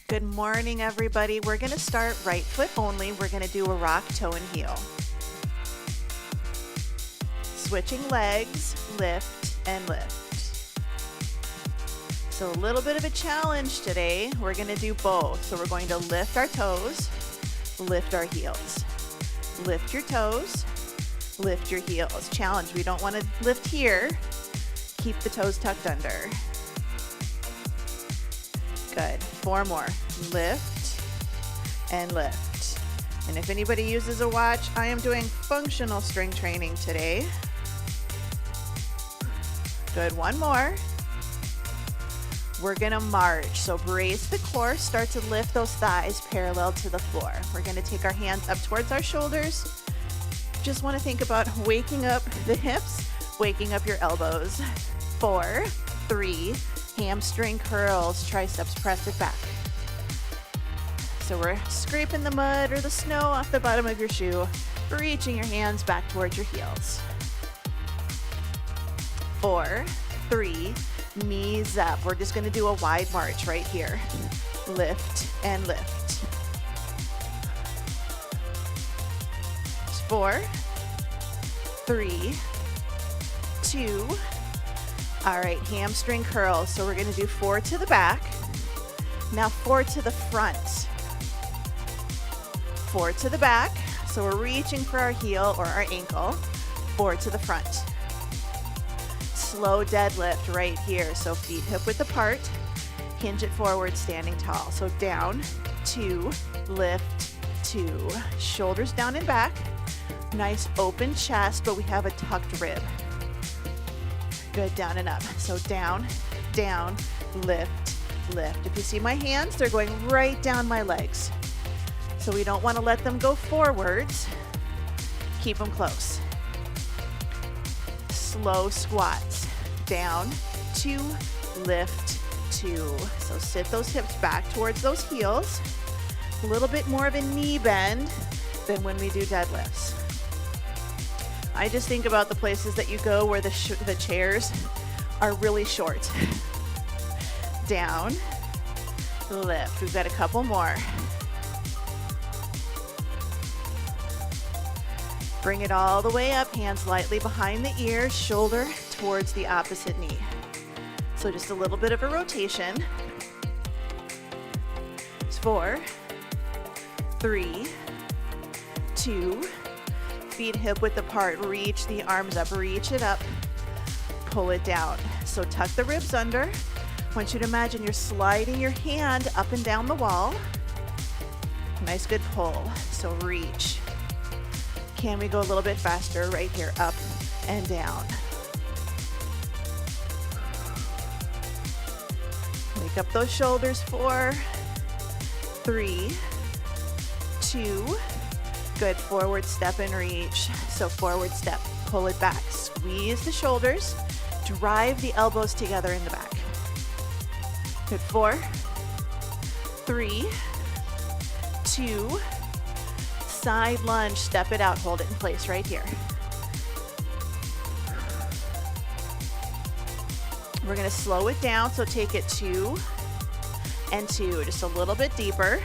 Good morning, everybody. We're going to start right foot only. We're going to do a rock, toe, and heel. Switching legs, lift, and lift. So a little bit of a challenge today. We're going to do both. So we're going to lift our toes, lift our heels. Lift your toes, lift your heels. Challenge, we don't want to lift here. Keep the toes tucked under. Good. 4 more. Lift and lift. And if anybody uses a watch, I am doing functional strength training today. Good. 1 more. We're going to march. So brace the core. Start to lift those thighs parallel to the floor. We're going to take our hands up towards our shoulders. Just want to think about waking up the hips, waking up your elbows. 4, 3, hamstring curls, triceps, press it back. So we're scraping the mud or the snow off the bottom of your shoe, reaching your hands back towards your heels. 4, 3, knees up. We're just going to do a wide march right here. Lift and lift. 4, 3, 2. All right, hamstring curls. So we're going to do 4 to the back. Now 4 to the front. 4 to the back. So we're reaching for our heel or our ankle. 4 to the front. Slow deadlift right here. So feet hip width apart. Hinge it forward, standing tall. So down, 2, lift, 2. Shoulders down and back. Nice open chest, but we have a tucked rib. Good, down and up. So down, down, lift, lift. If you see my hands, they're going right down my legs. So we don't want to let them go forwards. Keep them close. Slow squats. Down, 2, lift, 2. So sit those hips back towards those heels. A little bit more of a knee bend than when we do deadlifts. I just think about the places that you go where the chairs are really short. Down, lift. We've got a couple more. Bring it all the way up, hands lightly behind the ears, shoulder towards the opposite knee. So just a little bit of a rotation. It's 4, 3, 2, feet hip width apart, reach the arms up, reach it up, pull it down. So tuck the ribs under. I want you to imagine you're sliding your hand up and down the wall. Nice good pull. So reach. Can we go a little bit faster right here, up and down. Wake up those shoulders. 4, 3, 2, good. Forward step and reach. So forward step, pull it back, squeeze the shoulders, drive the elbows together in the back. Good. 4, 3, 2, side lunge, step it out, hold it in place right here. We're going to slow it down, so take it 2 and 2, just a little bit deeper.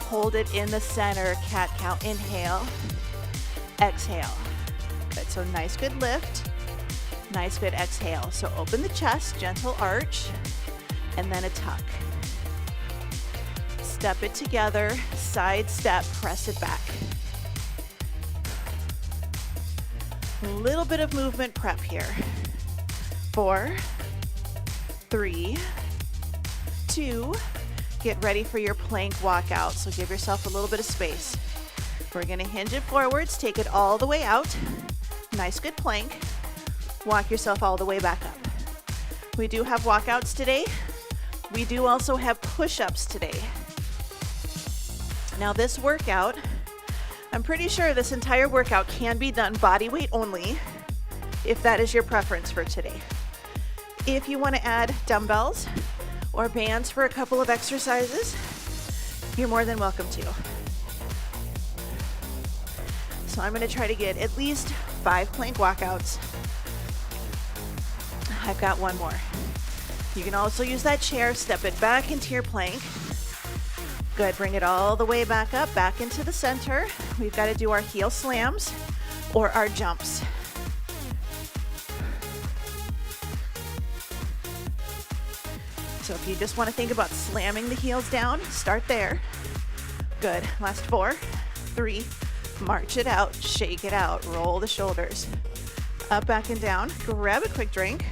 Hold it in the center, cat-cow, inhale, exhale. Good, so nice good lift, nice good exhale. So open the chest, gentle arch, and then a tuck. Step it together, side step, press it back. A little bit of movement prep here. 4, 3, 2, get ready for your plank walkout. So give yourself a little bit of space. We're going to hinge it forwards, take it all the way out. Nice good plank. Walk yourself all the way back up. We do have walkouts today. We do also have push-ups today. Now this workout, I'm pretty sure this entire workout can be done body weight only, if that is your preference for today. If you want to add dumbbells or bands for a couple of exercises, you're more than welcome to. So I'm going to try to get at least 5 plank walkouts. I've got 1 more. You can also use that chair, step it back into your plank. Good, bring it all the way back up, back into the center. We've got to do our heel slams or our jumps. So if you just want to think about slamming the heels down, start there. Good, last 4, 3, march it out, shake it out, roll the shoulders. Up, back, and down. Grab a quick drink.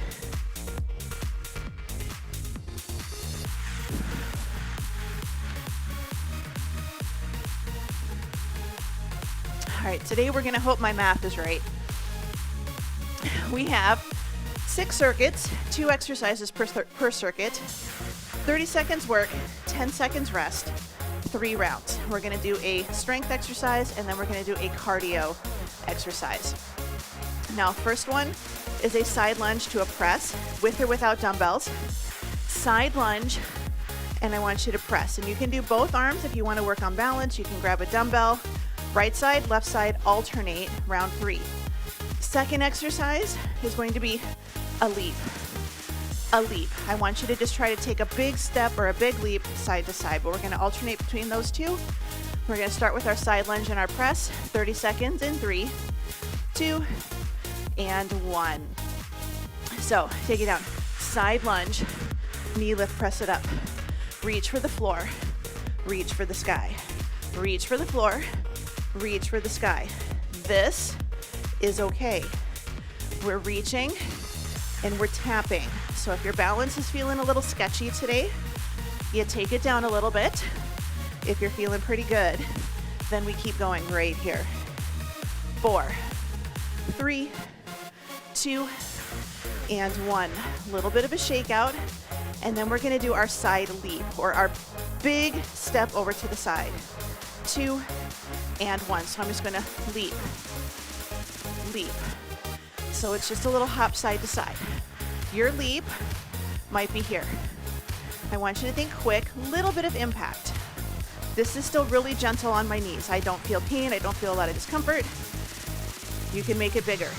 All right, today we're gonna hope my math is right. We have 6 circuits, 2 exercises per circuit, 30 seconds work, 10 seconds rest, 3 rounds. We're gonna do a strength exercise and then we're gonna do a cardio exercise. Now, first one is a side lunge to a press, with or without dumbbells. Side lunge, and I want you to press. And you can do both arms if you want to work on balance. You can grab a dumbbell, right side, left side, alternate, round 3. Second exercise is going to be a leap. A leap. I want you to just try to take a big step or a big leap side to side, but we're going to alternate between those two. We're going to start with our side lunge and our press, 30 seconds in 3, 2, and 1. So take it down. Side lunge, knee lift, press it up. Reach for the floor, reach for the sky. Reach for the floor, reach for the sky. This is okay. We're reaching and we're tapping. So if your balance is feeling a little sketchy today, you take it down a little bit. If you're feeling pretty good, then we keep going right here. 4, 3, 2, and 1. A little bit of a shakeout, and then we're gonna do our side leap, or our big step over to the side. 2, and 1. So I'm just gonna leap, leap. So it's just a little hop side to side. Your leap might be here. I want you to think quick, little bit of impact. This is still really gentle on my knees. I don't feel pain, I don't feel a lot of discomfort. You can make it bigger.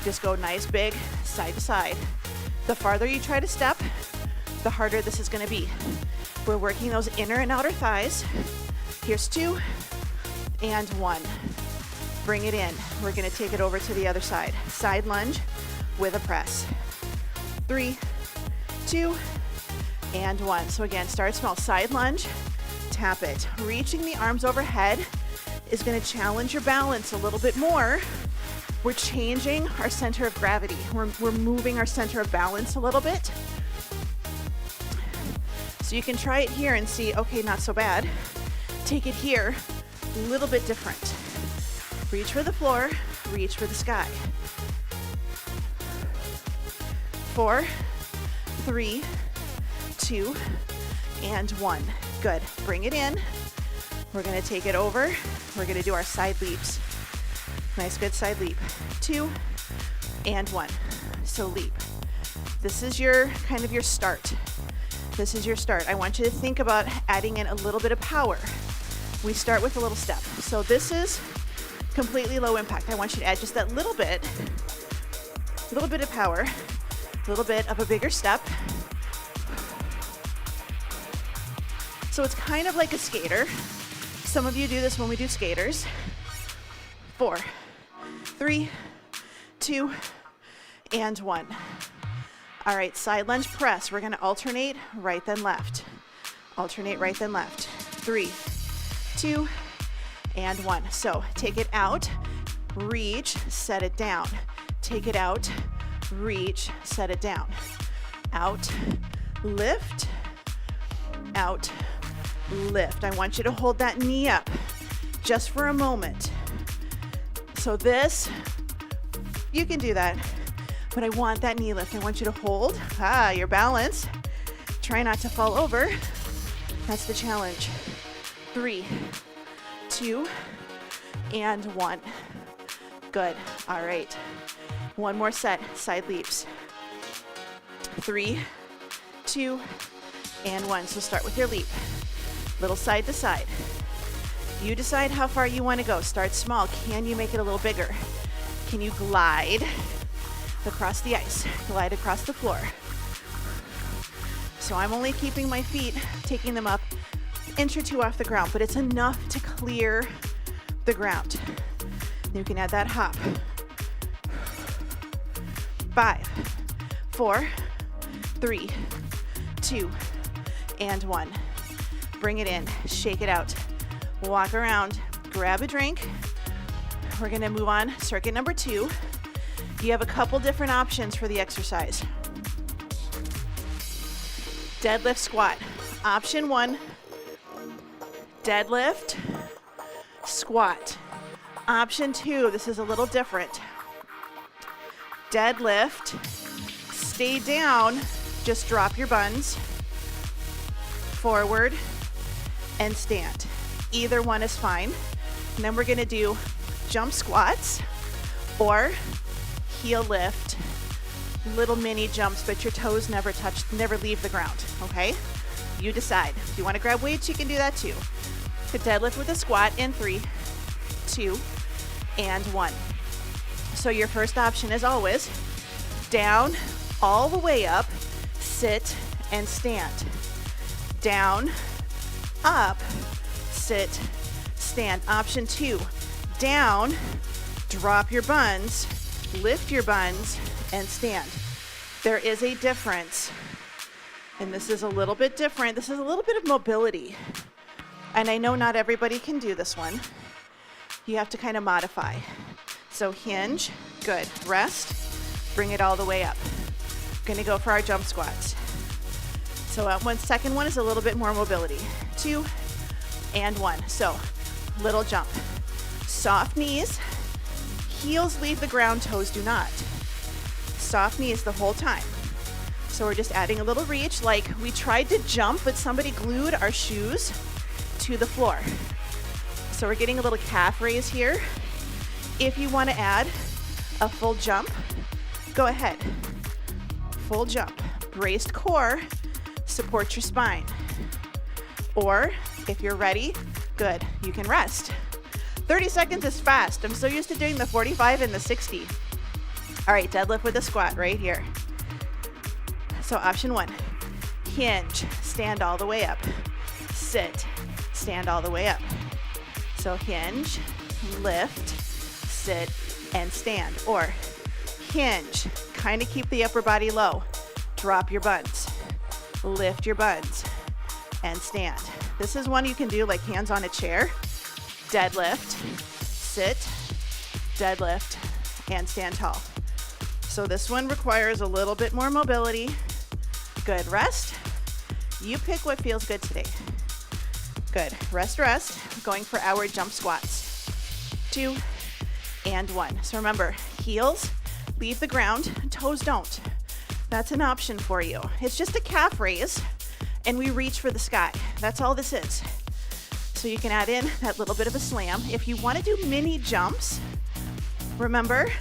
Just go nice, big, side to side. The farther you try to step, the harder this is gonna be. We're working those inner and outer thighs. Here's 2, and 1. Bring it in. We're gonna take it over to the other side. Side lunge with a press. 3, 2, and 1. So again, start small. Side lunge, tap it. Reaching the arms overhead is gonna challenge your balance a little bit more. We're changing our center of gravity. We're moving our center of balance a little bit. So you can try it here and see, okay, not so bad. Take it here, a little bit different. Reach for the floor, reach for the sky. 4, 3, 2, and 1. Good, bring it in. We're gonna take it over. We're gonna do our side leaps. Nice, good side leap. 2, and 1. So leap. This is your kind of your start. This is your start. I want you to think about adding in a little bit of power. We start with a little step. So this is completely low impact. I want you to add just that little bit of power, a little bit of a bigger step. So it's kind of like a skater. Some of you do this when we do skaters. 4, 3, 2, and 1. All right, side lunge press. We're gonna alternate right then left. Alternate right then left. 3, 2, and 1. So take it out, reach, set it down. Take it out, reach, set it down. Out, lift, out, lift. I want you to hold that knee up just for a moment. So this, you can do that, but I want that knee lift. I want you to hold your balance. Try not to fall over. That's the challenge. 3, 2, and 1. Good. All right. One more set. Side leaps. 3, 2, and 1. So start with your leap. Little side to side. You decide how far you want to go. Start small. Can you make it a little bigger? Can you glide across the ice? Glide across the floor. So I'm only keeping my feet, taking them up inch or two off the ground, but it's enough to clear the ground. You can add that hop. 5, 4, 3, 2, and 1. Bring it in, shake it out. Walk around, grab a drink. We're gonna move on, circuit number 2. You have a couple different options for the exercise. Deadlift squat. Option 1, deadlift, squat. Option 2, this is a little different. Deadlift, stay down, just drop your buns, forward, and stand. Either one is fine. And then we're gonna do jump squats or heel lift, little mini jumps, but your toes never leave the ground, okay? You decide. If you wanna grab weights, you can do that too. The deadlift with a squat in 3, 2, and 1. So your first option is always down, all the way up, sit, and stand. Down, up, sit, stand. Option 2, down, drop your buns, lift your buns, and stand. There is a difference, and this is a little bit different. This is a little bit of mobility, and I know not everybody can do this one. You have to kind of modify. So hinge, good, rest, bring it all the way up. Gonna go for our jump squats. So second one is a little bit more mobility. 2 and 1. So little jump. Soft knees, heels leave the ground, toes do not. Soft knees the whole time. So we're just adding a little reach, like we tried to jump, but somebody glued our shoes to the floor. So we're getting a little calf raise here. If you want to add a full jump, go ahead. Full jump. Braced core, support your spine. Or if you're ready, good, you can rest. 30 seconds is fast. I'm so used to doing the 45 and the 60. All right, deadlift with a squat right here. So option 1, hinge, stand all the way up. Sit, stand all the way up. So hinge, lift, sit, and stand. Or hinge, kind of keep the upper body low. Drop your buns, lift your buns, and stand. This is one you can do like hands on a chair. Deadlift, sit, deadlift, and stand tall. So this one requires a little bit more mobility. Good, rest. You pick what feels good today. Good, rest, rest. Going for our jump squats. 2 and 1. So remember, heels leave the ground, toes don't. That's an option for you. It's just a calf raise, and we reach for the sky. That's all this is. So you can add in that little bit of a slam. If you want to do mini jumps, remember,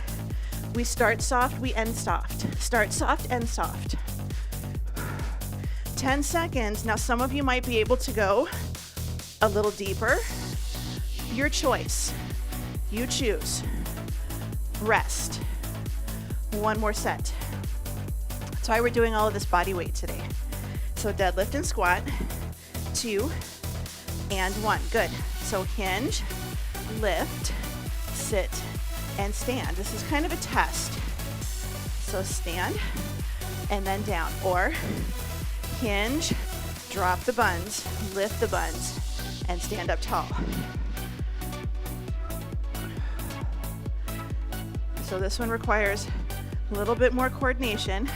we start soft, we end soft. Start soft, end soft. 10 seconds. Now some of you might be able to go a little deeper. Your choice. You choose. Rest. One more set. That's why we're doing all of this body weight today. So deadlift and squat. 2 and 1. Good. So hinge, lift, sit, and stand. This is kind of a test. So stand and then down. Or hinge, drop the buns, lift the buns, and stand up tall. So this one requires a little bit more coordination.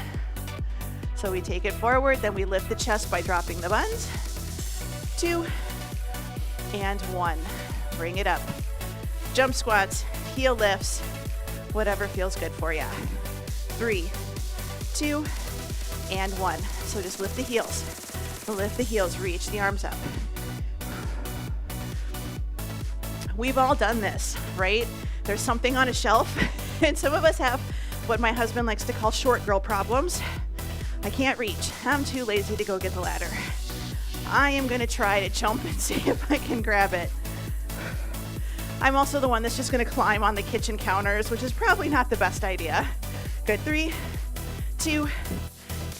So we take it forward, then we lift the chest by dropping the buns. 2 and 1. Bring it up. Jump squats, heel lifts, whatever feels good for you. 3, 2, and 1. So just lift the heels. Lift the heels, reach the arms up. We've all done this, right? There's something on a shelf, and some of us have what my husband likes to call short girl problems. I can't reach. I'm too lazy to go get the ladder. I am gonna try to jump and see if I can grab it. I'm also the one that's just gonna climb on the kitchen counters, which is probably not the best idea. Good, 3, 2,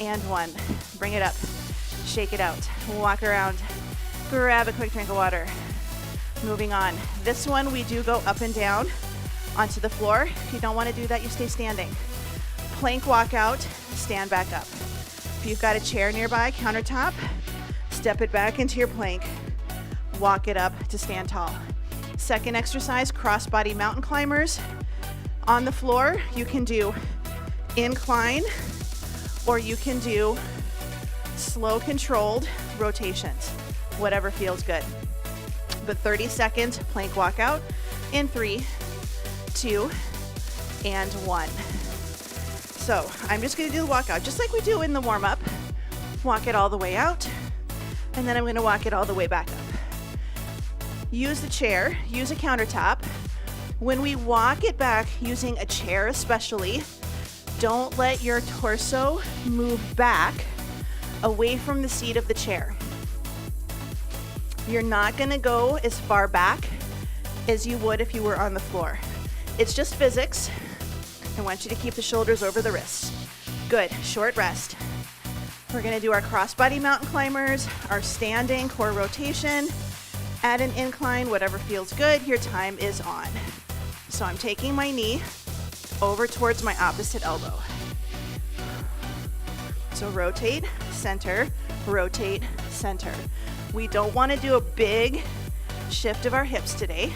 and 1. Bring it up. Shake it out. Walk around. Grab a quick drink of water. Moving on. This one we do go up and down onto the floor. If you don't want to do that, you stay standing. Plank walkout, stand back up. If you've got a chair nearby, countertop, step it back into your plank. Walk it up to stand tall. Second exercise, cross-body mountain climbers. On the floor, you can do incline or you can do slow controlled rotations, whatever feels good. But 30 seconds plank walkout in 3, 2, and 1. So I'm just gonna do the walkout just like we do in the warm-up. Walk it all the way out, and then I'm gonna walk it all the way back up. Use the chair, use a countertop. When we walk it back using a chair especially, don't let your torso move back away from the seat of the chair. You're not gonna go as far back as you would if you were on the floor. It's just physics. I want you to keep the shoulders over the wrists. Good, short rest. We're gonna do our crossbody mountain climbers, our standing core rotation, add an incline, whatever feels good. Your time is on. So I'm taking my knee over towards my opposite elbow. So rotate, center, rotate, center. We don't want to do a big shift of our hips today.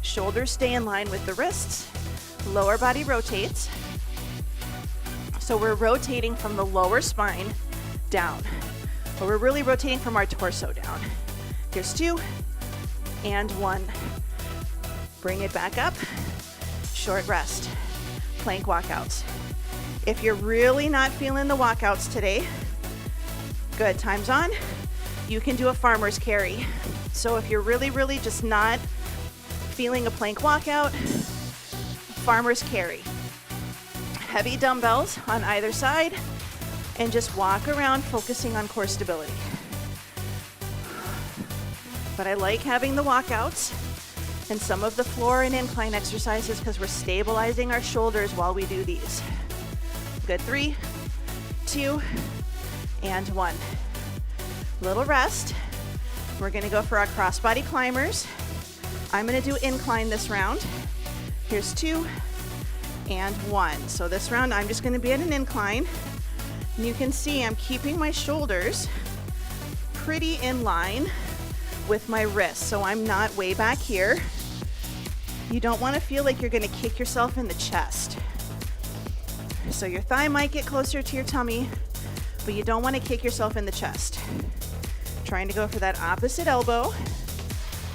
Shoulders stay in line with the wrists. Lower body rotates. So we're rotating from the lower spine down, but we're really rotating from our torso down. Here's 2 and 1. Bring it back up. Short rest. Plank walkouts. If you're really not feeling the walkouts today, good, time's on. You can do a farmer's carry. So if you're really just not feeling a plank walkout, farmer's carry. Heavy dumbbells on either side and just walk around focusing on core stability. But I like having the walkouts and some of the floor and incline exercises because we're stabilizing our shoulders while we do these. Good, 3, 2, and 1. Little rest. We're gonna go for our crossbody climbers. I'm gonna do incline this round. Here's 2 and 1. So this round I'm just gonna be at an incline. And you can see I'm keeping my shoulders pretty in line with my wrists. So I'm not way back here. You don't wanna feel like you're gonna kick yourself in the chest. So your thigh might get closer to your tummy, but you don't wanna kick yourself in the chest. Trying to go for that opposite elbow.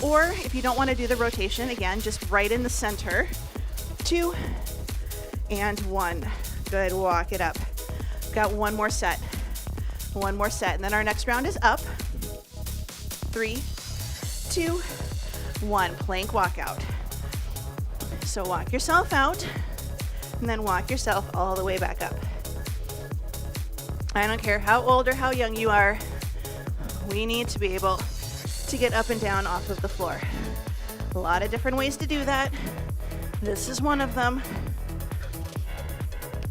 Or if you don't wanna do the rotation, again, just right in the center. 2 and 1. Good, walk it up. Got one more set. One more set, and then our next round is up. 3, 2, 1, plank walkout. So walk yourself out, and then walk yourself all the way back up. I don't care how old or how young you are, we need to be able to get up and down off of the floor. A lot of different ways to do that. This is one of them.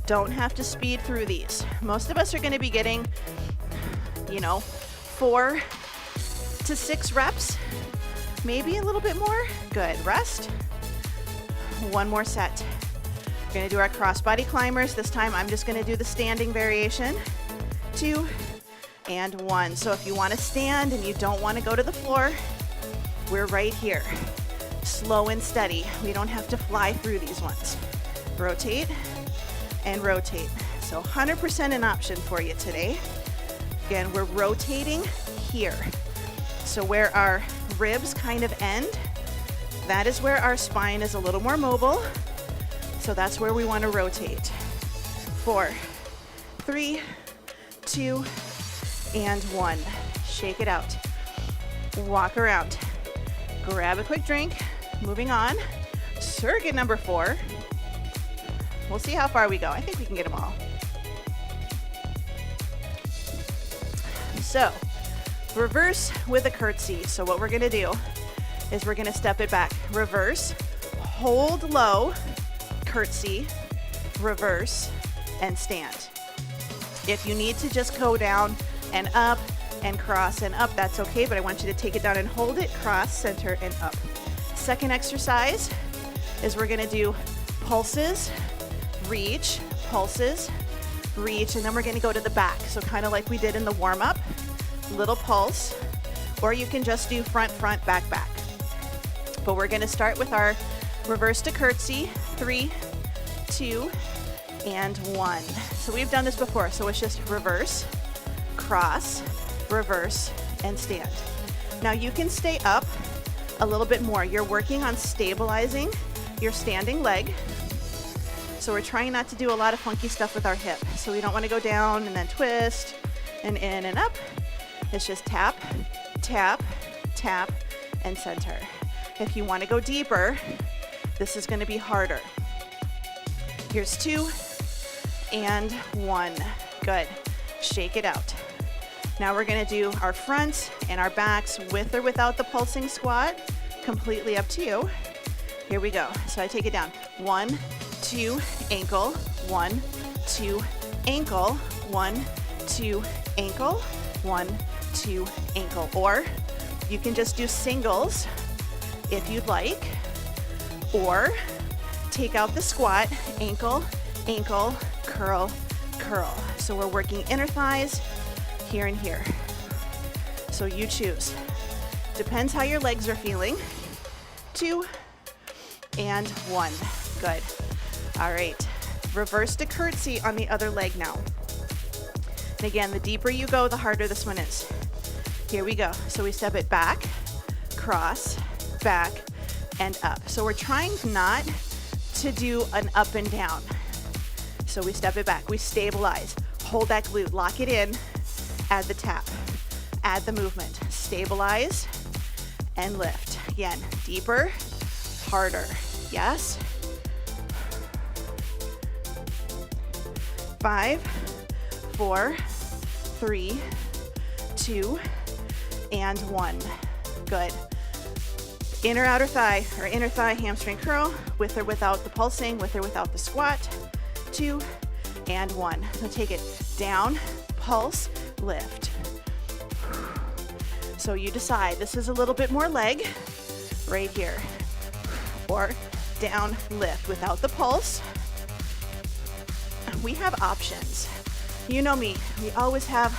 Don't have to speed through these. Most of us are gonna be getting, 4 to 6 reps, maybe a little bit more. Good, rest. One more set. We're gonna do our crossbody climbers. This time I'm just gonna do the standing variation. 2 and 1. So if you wanna stand and you don't wanna go to the floor, we're right here. Slow and steady. We don't have to fly through these ones. Rotate and rotate. So 100% an option for you today. Again, we're rotating here. So where our ribs kind of end, that is where our spine is a little more mobile. So that's where we want to rotate. 4, 3, 2, and 1. Shake it out. Walk around. Grab a quick drink. Moving on. Circuit number 4. We'll see how far we go. I think we can get them all. So, reverse with a curtsy. So what we're gonna do is we're gonna step it back. Reverse, hold low, curtsy, reverse, and stand. If you need to just go down and up, and cross and up. That's okay, but I want you to take it down and hold it, cross, center, and up. Second exercise is we're gonna do pulses, reach, pulses, reach, and then we're gonna go to the back. So kind of like we did in the warm-up, little pulse, or you can just do front, front, back, back. But we're gonna start with our reverse to curtsy, 3, 2, and 1. So we've done this before, so it's just reverse, cross, reverse, and stand. Now you can stay up a little bit more. You're working on stabilizing your standing leg. So we're trying not to do a lot of funky stuff with our hip. So we don't want to go down and then twist and in and up. It's just tap, tap, tap, and center. If you want to go deeper, this is going to be harder. Here's 2 and 1. Good. Shake it out. Now we're going to do our fronts and our backs with or without the pulsing squat. Completely up to you. Here we go. So I take it down. 1, 2, ankle. 1, 2, ankle. 1, 2, ankle. 1, 2, ankle. Or you can just do singles if you'd like. Or take out the squat, ankle, ankle, curl, curl. So we're working inner thighs here and here. So you choose. Depends how your legs are feeling. 2 and 1. Good. All right. Reverse to curtsy on the other leg now. And again, the deeper you go, the harder this one is. Here we go. So we step it back, cross, back, and up. So we're trying not to do an up and down. So we step it back, we stabilize, hold that glute, lock it in, add the tap, add the movement, stabilize, and lift. Again, deeper, harder. Yes. 5, 4, 3, 2, and 1. Good. Inner outer thigh, or inner thigh hamstring curl, with or without the pulsing, with or without the squat. 2 and 1. So take it down, pulse, lift. So you decide, this is a little bit more leg, right here. Or down, lift without the pulse. We have options. You know me, we always have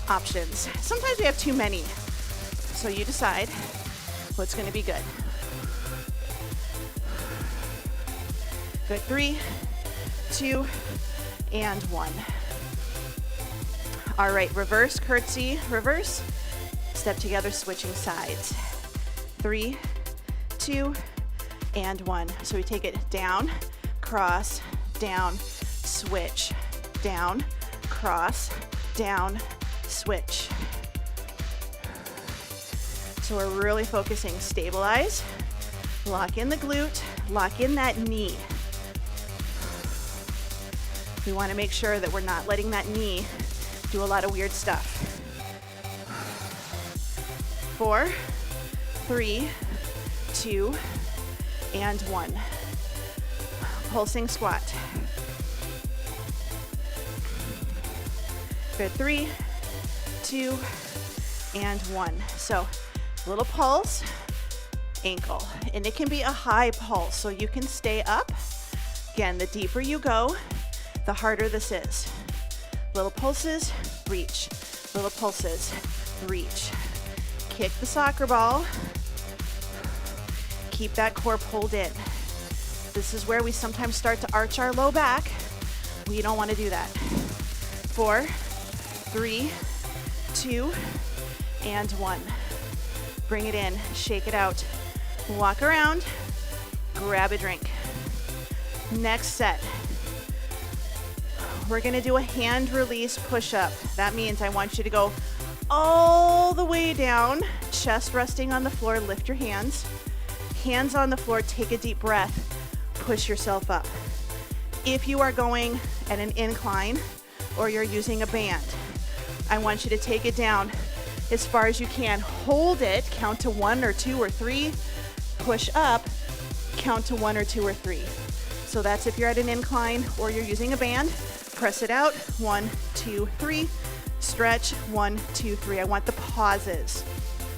options. Sometimes we have too many. So you decide what's gonna be good. Good, 3, 2, and 1. All right, reverse curtsy, reverse. Step together, switching sides. 3, 2, and 1. So we take it down, cross, down, switch, down, cross, down, switch. So we're really focusing, stabilize, lock in the glute, lock in that knee. We want to make sure that we're not letting that knee do a lot of weird stuff. 4, 3, 2, and 1. Pulsing squat. Good, 3, 2, and 1. So little pulse, ankle, and it can be a high pulse, so you can stay up. Again, the deeper you go, the harder this is. Little pulses, reach. Little pulses, reach. Kick the soccer ball. Keep that core pulled in. This is where we sometimes start to arch our low back. We don't want to do that. 4, 3, 2, and 1. Bring it in, shake it out. Walk around, grab a drink. Next set. We're gonna do a hand release push-up. That means I want you to go all the way down, chest resting on the floor, lift your hands. Hands on the floor, take a deep breath, push yourself up. If you are going at an incline or you're using a band, I want you to take it down as far as you can. Hold it, count to 1 or 2 or 3, push up, count to 1 or 2 or 3. So that's if you're at an incline or you're using a band, press it out, 1, 2, 3, Stretch, 1, 2, 3. I want the pauses.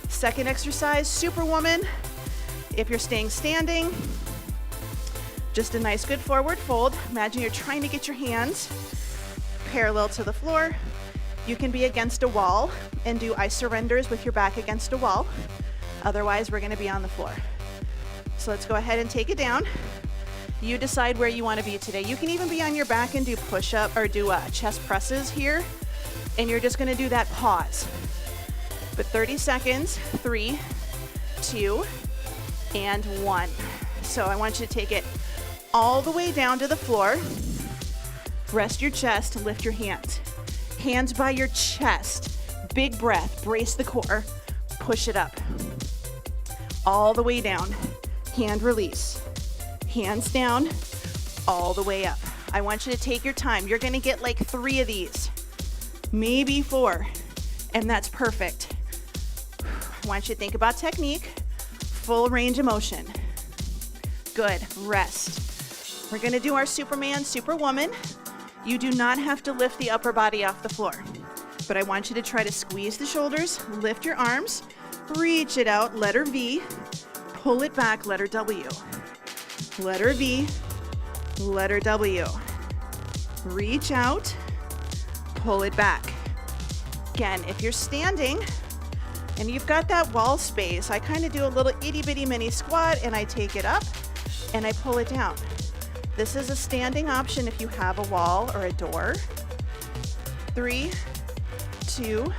Second exercise, Superwoman. If you're staying standing, just a nice good forward fold. Imagine you're trying to get your hands parallel to the floor. You can be against a wall and do I surrenders with your back against a wall. Otherwise, we're gonna be on the floor. So let's go ahead and take it down. You decide where you wanna be today. You can even be on your back and do push-up or do chest presses here. And you're just gonna do that pause. But 30 seconds, 3, 2, and 1. So I want you to take it all the way down to the floor. Rest your chest, lift your hands. Hands by your chest. Big breath, brace the core, push it up. All the way down, hand release. Hands down, all the way up. I want you to take your time. You're gonna get like 3 of these, maybe 4, and that's perfect. I want you to think about technique, full range of motion. Good, rest. We're gonna do our Superman, Superwoman. You do not have to lift the upper body off the floor, but I want you to try to squeeze the shoulders, lift your arms, reach it out, letter V, pull it back, letter W. Letter V, letter W. Reach out, pull it back. Again, if you're standing and you've got that wall space, I kind of do a little itty bitty mini squat and I take it up and I pull it down. This is a standing option if you have a wall or a door. 3, 2,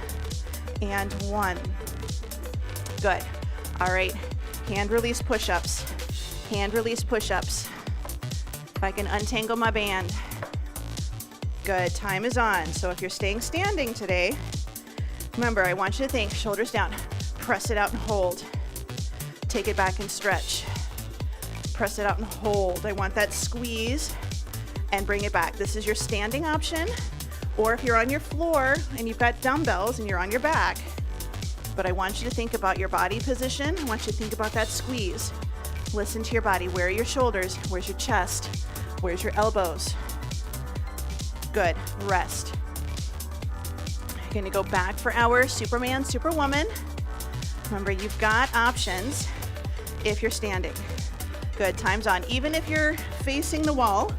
and 1. Good. All right, hand release push-ups. Hand release push-ups. If I can untangle my band. Good, time is on. So if you're staying standing today, remember, I want you to think, shoulders down, press it out and hold. Take it back and stretch. Press it out and hold. I want that squeeze and bring it back. This is your standing option, or if you're on your floor and you've got dumbbells and you're on your back, but I want you to think about your body position. I want you to think about that squeeze. Listen to your body. Where are your shoulders? Where's your chest? Where's your elbows? Good, rest. You're gonna go back for our Superman, Superwoman. Remember, you've got options if you're standing. Good, time's on. Even if you're facing the wall,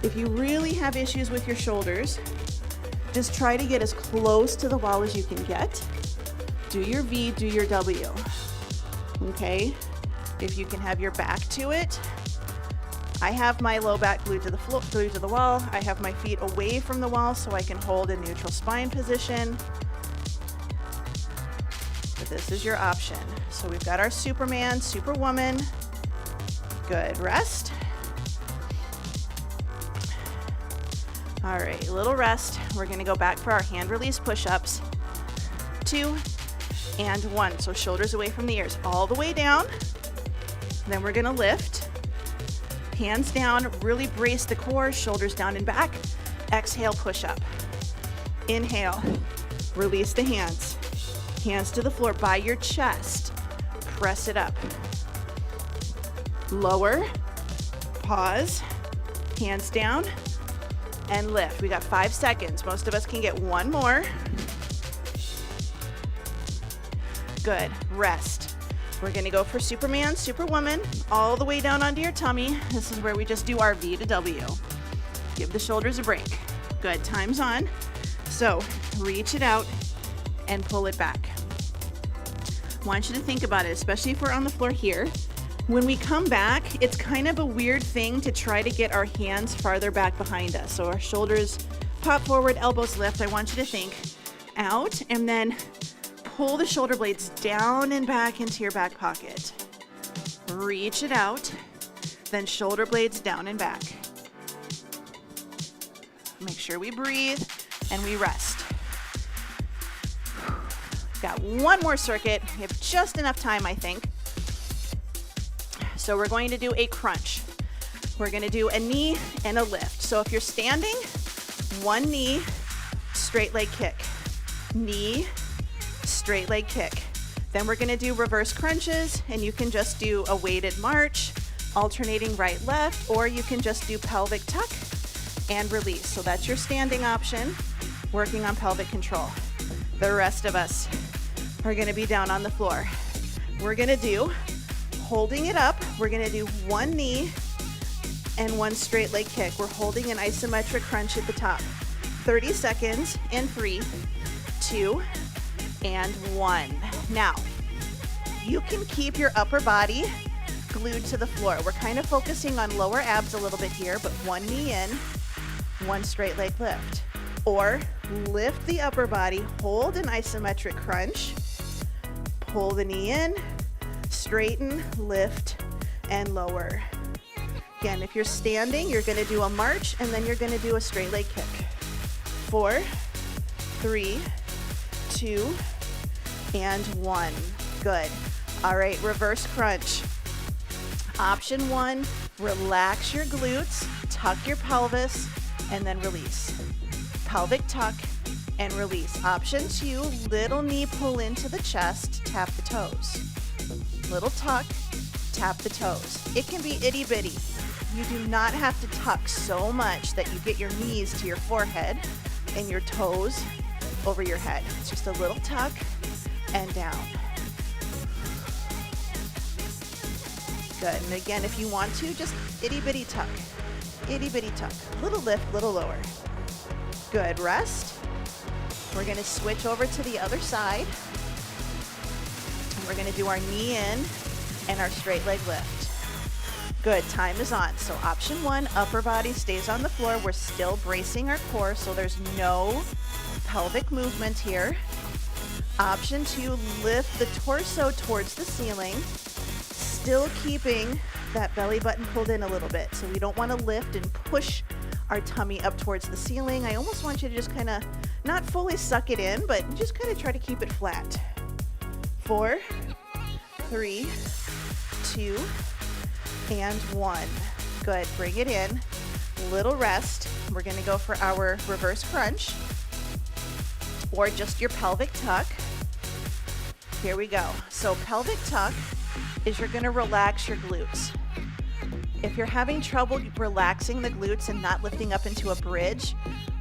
if you really have issues with your shoulders, just try to get as close to the wall as you can get. Do your V, do your W, okay? If you can have your back to it. I have my low back glued to the floor, glued to the wall. I have my feet away from the wall so I can hold a neutral spine position. But this is your option. So we've got our Superman, Superwoman. Good, rest. All right, a little rest. We're gonna go back for our hand release push-ups. 2 and 1. So shoulders away from the ears, all the way down. Then we're gonna lift. Hands down, really brace the core, shoulders down and back. Exhale, push up. Inhale, release the hands. Hands to the floor by your chest. Press it up. Lower, pause, hands down, and lift. We got 5 seconds. Most of us can get 1 more. Good, rest. We're gonna go for Superman, Superwoman, all the way down onto your tummy. This is where we just do our V to W. Give the shoulders a break. Good, time's on. So reach it out and pull it back. I want you to think about it, especially if we're on the floor here. When we come back, it's kind of a weird thing to try to get our hands farther back behind us. So our shoulders pop forward, elbows lift. I want you to think out and then pull the shoulder blades down and back into your back pocket. Reach it out, then shoulder blades down and back. Make sure we breathe and we rest. Got 1 more circuit. We have just enough time, I think. So we're going to do a crunch. We're gonna do a knee and a lift. So if you're standing, 1 knee, straight leg kick. Knee, straight leg kick. Then we're gonna do reverse crunches, and you can just do a weighted march, alternating right, left, or you can just do pelvic tuck and release. So that's your standing option. working on pelvic control. The rest of us are gonna be down on the floor. We're gonna do, holding it up, we're gonna do one knee and one straight leg kick. We're holding an isometric crunch at the top. 30 seconds in 3, 2, and 1. Now, you can keep your upper body glued to the floor. We're kind of focusing on lower abs a little bit here, but one knee in, one straight leg lift. Or lift the upper body, hold an isometric crunch, pull the knee in, straighten, lift, and lower. Again, if you're standing, you're gonna do a march, and then you're gonna do a straight leg kick. 4, 3, 2, and 1. Good. All right, reverse crunch. Option 1, relax your glutes, tuck your pelvis, and then release. Pelvic tuck and release. Option 2, little knee pull into the chest, tap the toes. Little tuck, tap the toes. It can be itty bitty. You do not have to tuck so much that you get your knees to your forehead and your toes over your head. It's just a little tuck and down. Good. And again, if you want to, just itty bitty tuck. Itty bitty tuck. Little lift, little lower. Good. Rest. We're going to switch over to the other side. And we're going to do our knee in and our straight leg lift. Good. Time is on. So option 1, upper body stays on the floor. We're still bracing our core, so there's no pelvic movement here. Option 2, lift the torso towards the ceiling, still keeping that belly button pulled in a little bit. So we don't want to lift and push our tummy up towards the ceiling. I almost want you to just kind of not fully suck it in, but just kind of try to keep it flat. 4, 3, 2, and 1. Good. Bring it in. Little rest. We're going to go for our reverse crunch or just your pelvic tuck. Here we go. So pelvic tuck is you're going to relax your glutes. If you're having trouble relaxing the glutes and not lifting up into a bridge,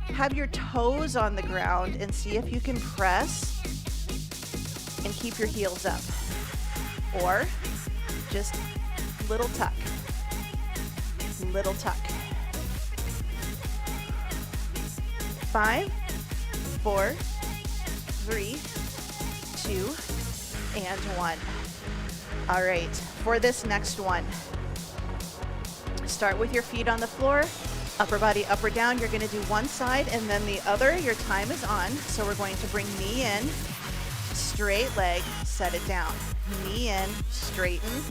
have your toes on the ground and see if you can press and keep your heels up. Or just little tuck. Little tuck. 5, 4, 3, 2, and 1. All right, for this next one, start with your feet on the floor, upper body up or down. You're going to do one side and then the other. Your time is on. So we're going to bring knee in, straight leg, set it down. Knee in, straighten,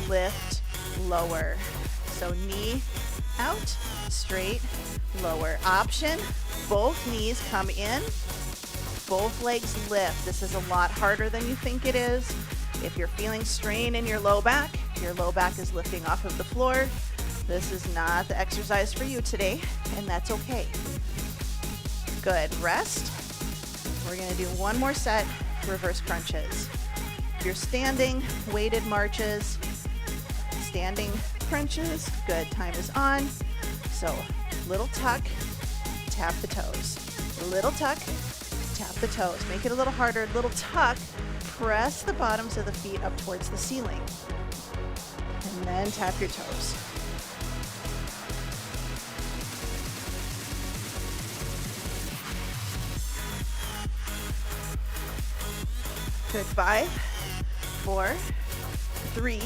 lift, lower. So knee out, straight, lower. Option, both knees come in, both legs lift. This is a lot harder than you think it is. If you're feeling strain in your low back is lifting off of the floor. This is not the exercise for you today, and that's okay. Good. Rest. We're going to do one more set, reverse crunches. If you're standing, weighted marches, standing crunches. Good. Time is on. So little tuck, tap the toes. Little tuck, tap the toes. Make it a little harder. Little tuck, press the bottoms of the feet up towards the ceiling. And then tap your toes. Good. 5, 4, 3,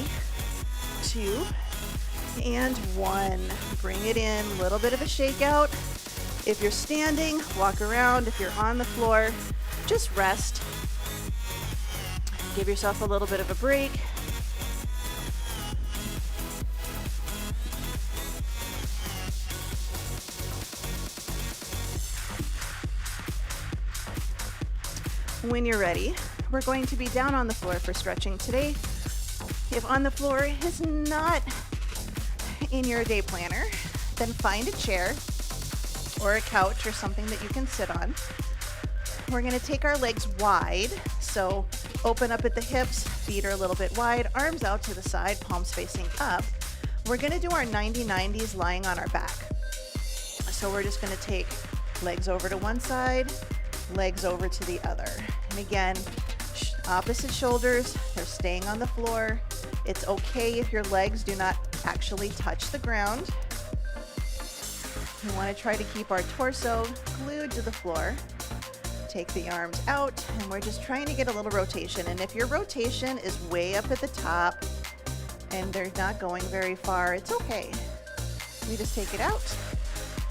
2, and 1. Bring it in. A little bit of a shakeout. If you're standing, walk around. If you're on the floor, just rest. Give yourself a little bit of a break. When you're ready, we're going to be down on the floor for stretching today. If on the floor is not in your day planner, then find a chair or a couch or something that you can sit on. We're going to take our legs wide, so open up at the hips, feet are a little bit wide, arms out to the side, palms facing up. We're going to do our 90-90s lying on our back. So we're just going to take Legs over to one side, legs over to the other. And again, opposite shoulders, they're staying on the floor. It's okay if your legs do not actually touch the ground. We want to try to keep our torso glued to the floor. Take the arms out, and we're just trying to get a little rotation. And if your rotation is way up at the top and they're not going very far, it's okay. We just take it out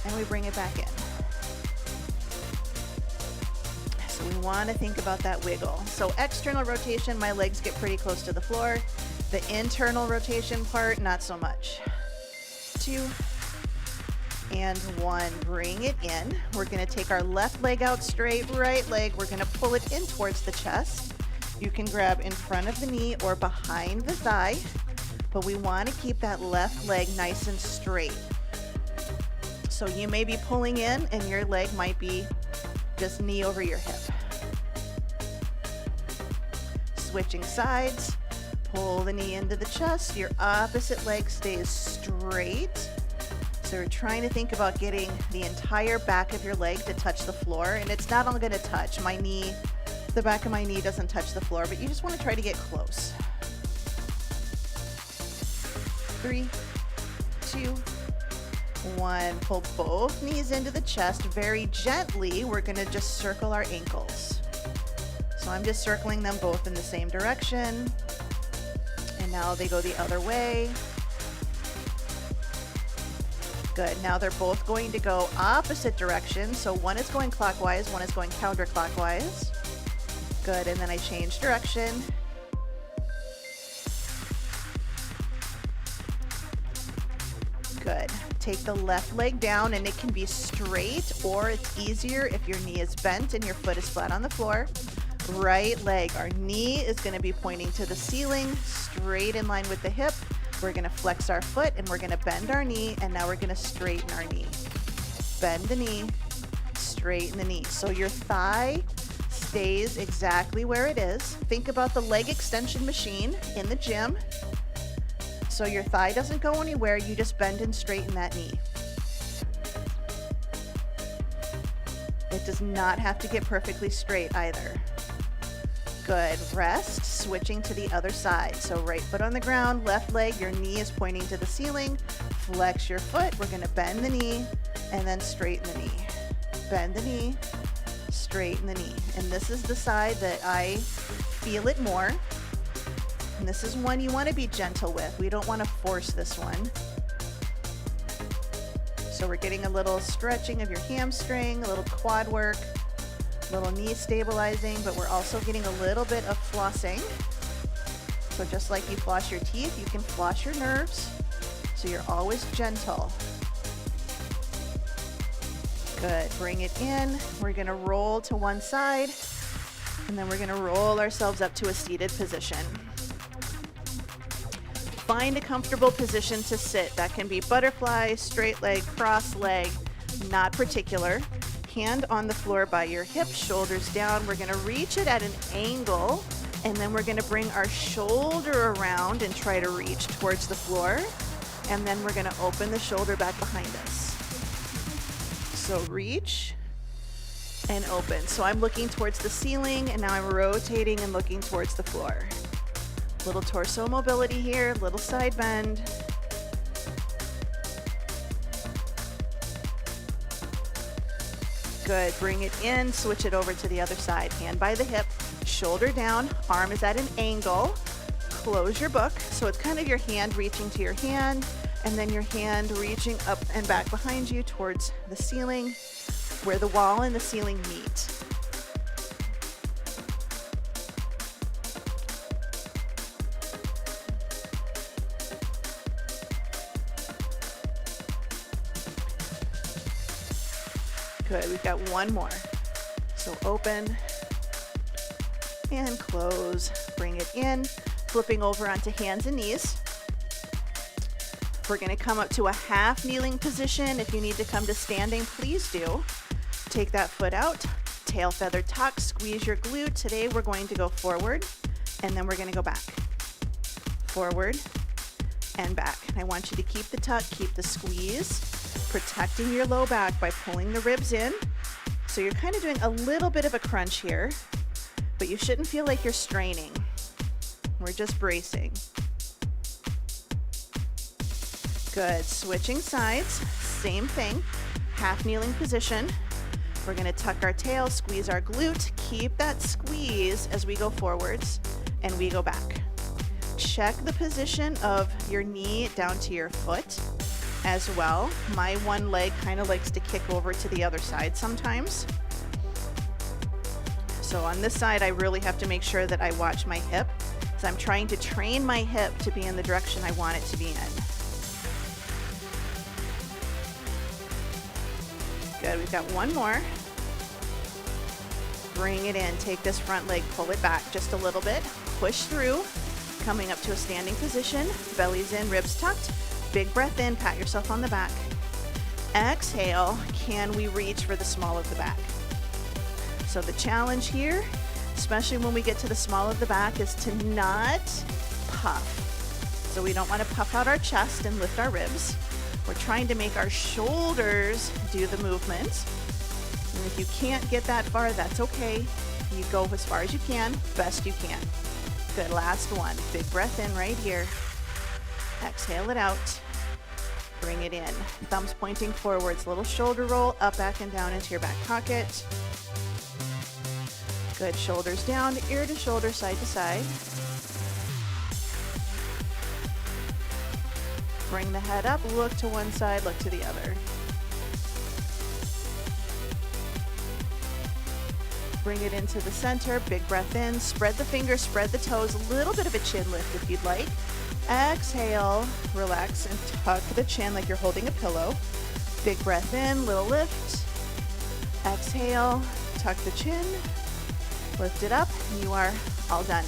and we bring it back in. So we want to think about that wiggle. So external rotation, my legs get pretty close to the floor. The internal rotation part, not so much. 2 and 1, bring it in. We're going to take our left leg out straight, right leg, we're going to pull it in towards the chest. You can grab in front of the knee or behind the thigh, but we want to keep that left leg nice and straight. So you may be pulling in and your leg might be just knee over your hip. Switching sides, pull the knee into the chest, your opposite leg stays straight. So we're trying to think about getting the entire back of your leg to touch the floor, and it's not all going to touch. My knee, the back of my knee doesn't touch the floor, but you just want to try to get close. 3, 2, 1. Pull both knees into the chest. Very gently, we're going to just circle our ankles. So I'm just circling them both in the same direction. And now they go the other way. Good. Now they're both going to go opposite directions. So one is going clockwise, one is going counterclockwise. Good. And then I change direction. Good. Take the left leg down, and it can be straight, or it's easier if your knee is bent and your foot is flat on the floor. Right leg, our knee is going to be pointing to the ceiling, straight in line with the hip. We're going to flex our foot and we're going to bend our knee, and now we're going to straighten our knee. Bend the knee, straighten the knee. So your thigh stays exactly where it is. Think about the leg extension machine in the gym. So your thigh doesn't go anywhere, you just bend and straighten that knee. It does not have to get perfectly straight either. Good. Rest, switching to the other side. So right foot on the ground, left leg, your knee is pointing to the ceiling. Flex your foot. We're going to bend the knee and then straighten the knee. Bend the knee, straighten the knee. And this is the side that I feel it more. And this is one you want to be gentle with. We don't want to force this one. So we're getting a little stretching of your hamstring, a little quad work, a little knee stabilizing, but we're also getting a little bit of flossing. So just like you floss your teeth, you can floss your nerves. So you're always gentle. Good. Bring it in. We're going to roll to one side, and then we're going to roll ourselves up to a seated position. Find a comfortable position to sit. That can be butterfly, straight leg, cross leg, not particular. Hand on the floor by your hip, shoulders down. We're going to reach it at an angle, and then we're going to bring our shoulder around and try to reach towards the floor. And then we're going to open the shoulder back behind us. So reach and open. So I'm looking towards the ceiling, and now I'm rotating and looking towards the floor. Little torso mobility here, little side bend. Good. Bring it in, switch it over to the other side. Hand by the hip, shoulder down, arm is at an angle. Close your book. So it's kind of your hand reaching to your hand, and then your hand reaching up and back behind you towards the ceiling, where the wall and the ceiling meet. Good, we've got one more. So open and close, bring it in, flipping over onto hands and knees. We're gonna come up to a half kneeling position. If you need to come to standing, please do. Take that foot out, tail feather tuck, squeeze your glute. Today we're going to go forward, and then we're gonna go back. Forward and back. And I want you to keep the tuck, keep the squeeze, protecting your low back by pulling the ribs in. So you're kind of doing a little bit of a crunch here, but you shouldn't feel like you're straining. We're just bracing. Good, switching sides, same thing, half kneeling position. We're gonna tuck our tail, squeeze our glute, keep that squeeze as we go forwards and we go back. Check the position of your knee down to your foot as well. My one leg kind of likes to kick over to the other side sometimes. So on this side, I really have to make sure that I watch my hip, because I'm trying to train my hip to be in the direction I want it to be in. Good, we've got one more. Bring it in, take this front leg, pull it back just a little bit, push through, coming up to a standing position, belly's in, ribs tucked, big breath in, pat yourself on the back. Exhale, can we reach for the small of the back? So the challenge here, especially when we get to the small of the back, is to not puff. So we don't want to puff out our chest and lift our ribs. We're trying to make our shoulders do the movement. And if you can't get that far, that's okay. You go as far as you can, best you can. Good, last one. Big breath in right here. Exhale it out. Bring it in. Thumbs pointing forwards, little shoulder roll, up, back, and down into your back pocket. Good, shoulders down, ear to shoulder, side to side. Bring the head up, look to one side, look to the other. Bring it into the center, big breath in, spread the fingers, spread the toes, a little bit of a chin lift if you'd like. Exhale, relax and tuck the chin like you're holding a pillow. Big breath in, little lift. Exhale, tuck the chin, lift it up, and you are all done.